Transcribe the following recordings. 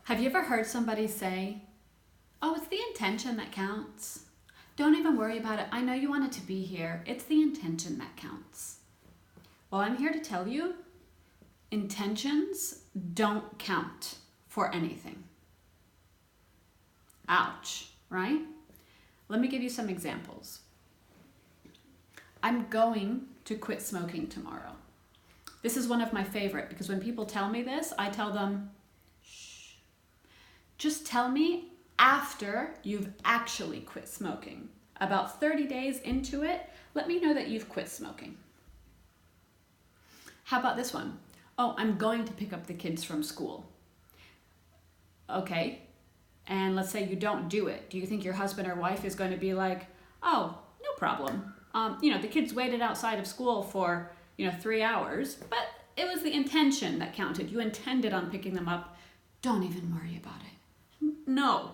Have you ever heard somebody say, oh, it's the intention that counts. Don't even worry about it. I know you want it to be here. It's the intention that counts. Well, I'm here to tell you, intentions don't count for anything. Ouch, right? Let me give you some examples. I'm going to quit smoking tomorrow. This is one of my favorite because when people tell me this, I tell them, shh, just tell me after you've actually quit smoking. About 30 days into it, let me know that you've quit smoking. How about this one? Oh, I'm going to pick up the kids from school. Okay, and let's say you don't do it. Do you think your husband or wife is going to be like, oh, no problem. The kids waited outside of school for 3 hours, but it was the intention that counted. You intended on picking them up. Don't even worry about it. No,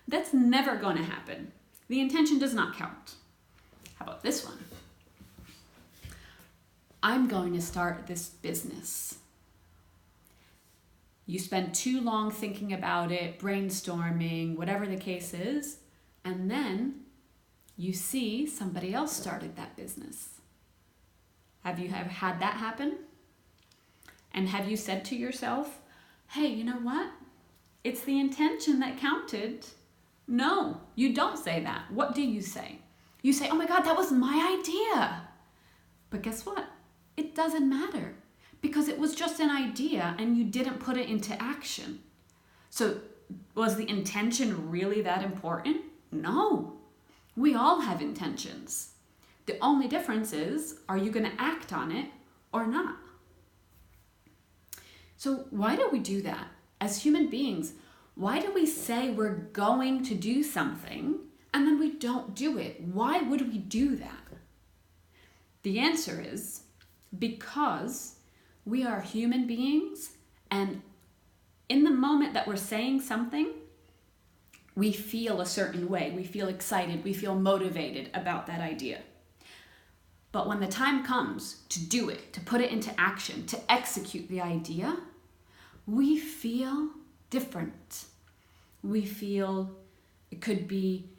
that's never going to happen. The intention does not count. How about this one? I'm going to start this business. You spend too long thinking about it, brainstorming, whatever the case is, and then you see somebody else started that business. Have you ever had that happen? And have you said to yourself, hey, you know what? It's the intention that counted. No, you don't say that. What do you say? You say, oh my God, that was my idea. But guess what? It doesn't matter because it was just an idea and you didn't put it into action. So was the intention really that important? No. We all have intentions. The only difference is, are you going to act on it or not? So why do we do that? As human beings, why do we say we're going to do something and then we don't do it? Why would we do that? The answer is because we are human beings, and in the moment that we're saying something, we feel a certain way. We feel excited. We feel motivated about that idea. But when the time comes to do it, to put it into action, to execute the idea, we feel different. We feel it could be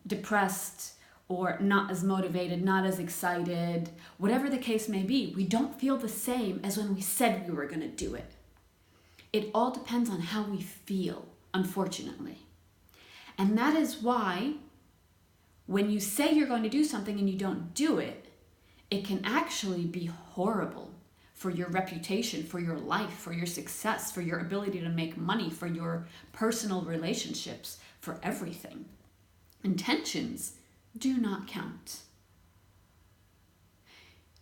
depressed or not as motivated, not as excited, whatever the case may be. We don't feel the same as when we said we were going to do it. It all depends on how we feel, unfortunately. And that is why when you say you're going to do something and you don't do it, it can actually be horrible for your reputation, for your life, for your success, for your ability to make money, for your personal relationships, for everything. Intentions do not count.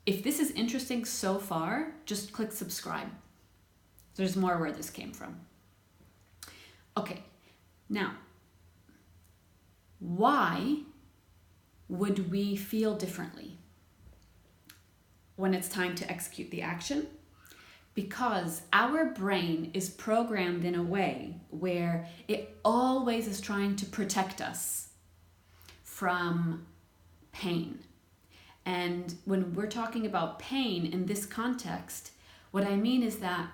If this is interesting so far, just click subscribe. There's more where this came from. Okay, now, why would we feel differently when it's time to execute the action? Because our brain is programmed in a way where it always is trying to protect us from pain. And when we're talking about pain in this context, what I mean is that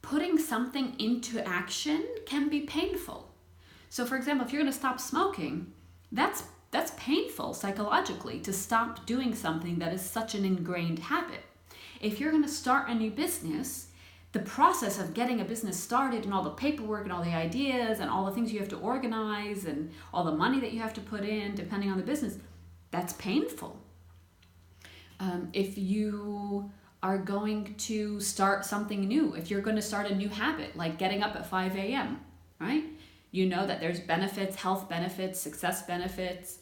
putting something into action can be painful. So for example, if you're going to stop smoking, that's painful psychologically to stop doing something that is such an ingrained habit. If you're going to start a new business, the process of getting a business started and all the paperwork and all the ideas and all the things you have to organize and all the money that you have to put in, depending on the business, that's painful. If you are going to start something new, if you're going to start a new habit, like getting up at 5 a.m., right? You know that there's benefits, health benefits, success benefits,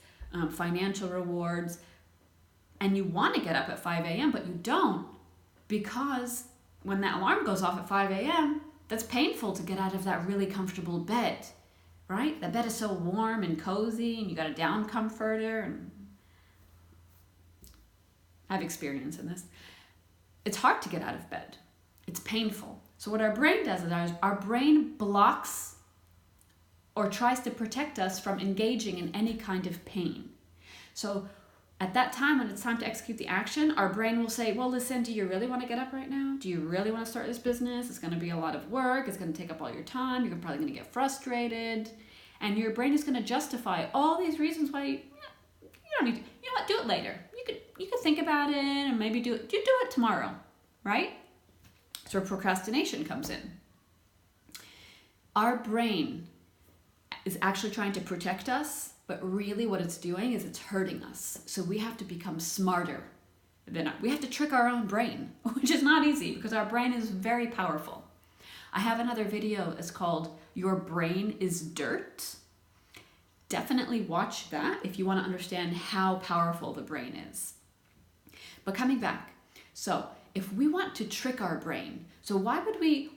financial rewards, and you want to get up at 5 a.m., but you don't, because when that alarm goes off at 5 a.m., that's painful to get out of that really comfortable bed, right? That bed is so warm and cozy, and you got a down comforter, and I have experience in this. It's hard to get out of bed. It's painful. So what our brain does is our brain blocks or tries to protect us from engaging in any kind of pain. So At that time, when it's time to execute the action, our brain will say, well, listen, do you really want to get up right now? Do you really want to start this business? It's going to be a lot of work. It's going to take up all your time. You're probably going to get frustrated. And your brain is going to justify all these reasons why you don't need to. You know what? Do it later. You could think about it and maybe do it. You do it tomorrow, right? So procrastination comes in. Our brain is actually trying to protect us, but really what it's doing is it's hurting us. So we have to become smarter. We have to trick our own brain, which is not easy because our brain is very powerful. I have another video that's called Your Brain is Dirt. Definitely watch that if you want to understand how powerful the brain is. But coming back, so if we want to trick our brain, so why would we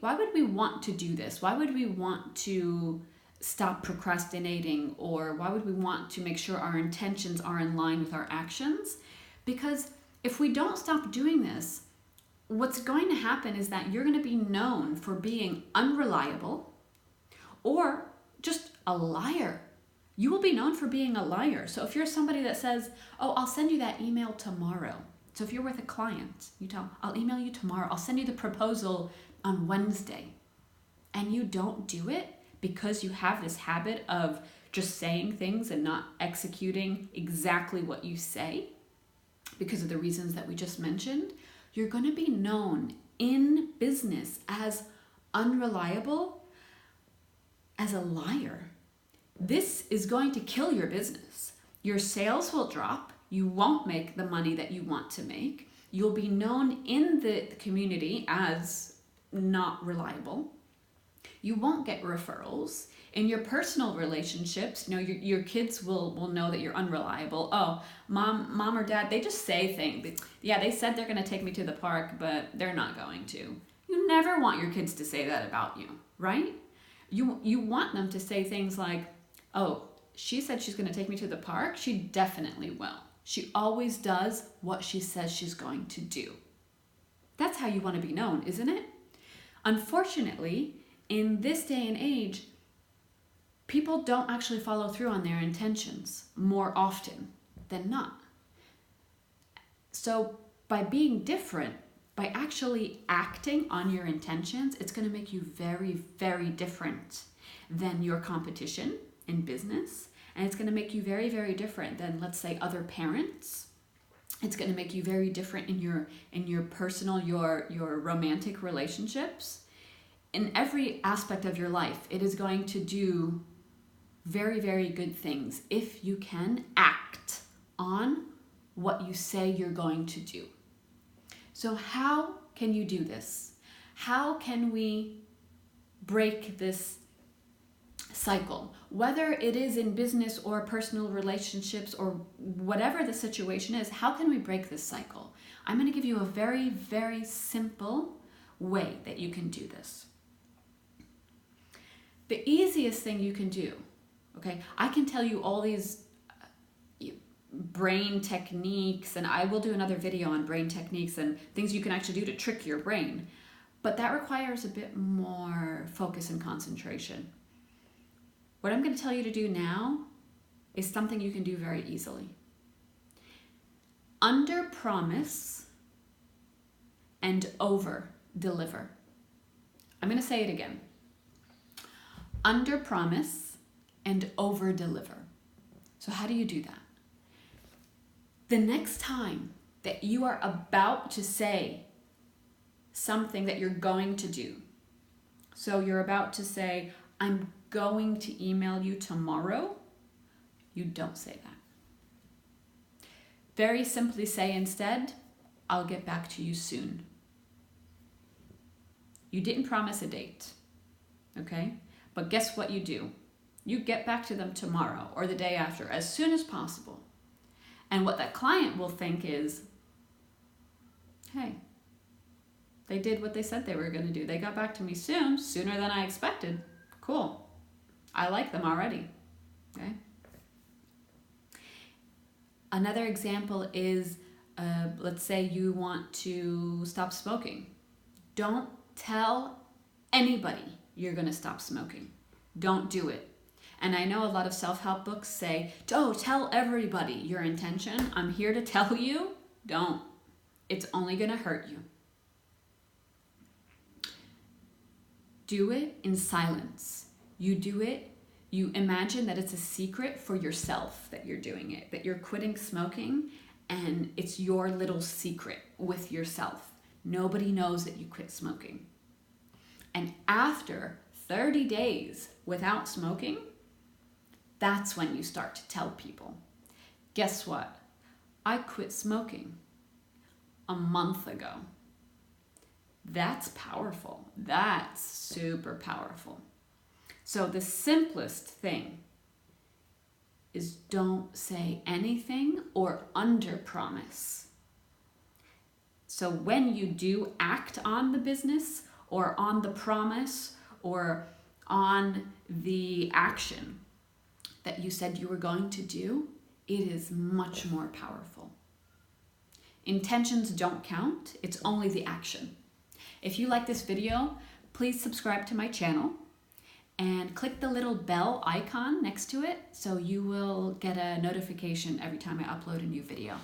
want to do this? Why would we want to stop procrastinating, or why would we want to make sure our intentions are in line with our actions? Because if we don't stop doing this, what's going to happen is that you're going to be known for being unreliable or just a liar. You will be known for being a liar. So if you're somebody that says, oh, I'll send you that email tomorrow. So if you're with a client, you tell, I'll email you tomorrow. I'll send you the proposal on Wednesday. And you don't do it because you have this habit of just saying things and not executing exactly what you say because of the reasons that we just mentioned, you're going to be known in business as unreliable, as a liar. This is going to kill your business. Your sales will drop. You won't make the money that you want to make. You'll be known in the community as not reliable. You won't get referrals. In your personal relationships, your kids will know that you're unreliable. Oh, mom or dad, they just say things. Yeah, they said they're going to take me to the park, but they're not going to. You never want your kids to say that about you, right? You want them to say things like, oh, she said she's going to take me to the park. She definitely will. She always does what she says she's going to do. That's how you want to be known, isn't it? Unfortunately, in this day and age, people don't actually follow through on their intentions more often than not. So by being different, by actually acting on your intentions, it's going to make you very, very different than your competition in business. And it's going to make you very, very different than, let's say, other parents. It's going to make you very different in your personal, your romantic relationships. In every aspect of your life, it is going to do very, very good things if you can act on what you say you're going to do. So how can you do this? How can we break this cycle? Whether it is in business or personal relationships or whatever the situation is, how can we break this cycle? I'm going to give you a very, very simple way that you can do this. The easiest thing you can do, okay, I can tell you all these brain techniques, and I will do another video on brain techniques and things you can actually do to trick your brain, but that requires a bit more focus and concentration. What I'm going to tell you to do now is something you can do very easily. Under promise and over deliver. I'm going to say it again. Under promise and over deliver. So how do you do that? The next time that you are about to say something that you're going to do, so you're about to say, I'm going to email you tomorrow, you don't say that. Very simply say instead, I'll get back to you soon. You didn't promise a date, okay? But guess what you do? You get back to them tomorrow or the day after, as soon as possible. And what that client will think is, hey, they did what they said they were going to do. They got back to me soon, sooner than I expected. Cool. I like them already. Okay. Another example is, let's say you want to stop smoking. Don't tell anybody you're going to stop smoking. Don't do it. And I know a lot of self-help books say, oh, tell everybody your intention. I'm here to tell you, don't. It's only going to hurt you. Do it in silence. You do it, you imagine that it's a secret for yourself that you're doing it, that you're quitting smoking, and it's your little secret with yourself. Nobody knows that you quit smoking. And after 30 days without smoking, that's when you start to tell people. Guess what? I quit smoking a month ago. That's powerful. That's super powerful. So the simplest thing is don't say anything or underpromise. So when you do act on the business or on the promise or on the action that you said you were going to do, it is much more powerful. Intentions don't count. It's only the action. If you like this video, please subscribe to my channel and click the little bell icon next to it so you will get a notification every time I upload a new video.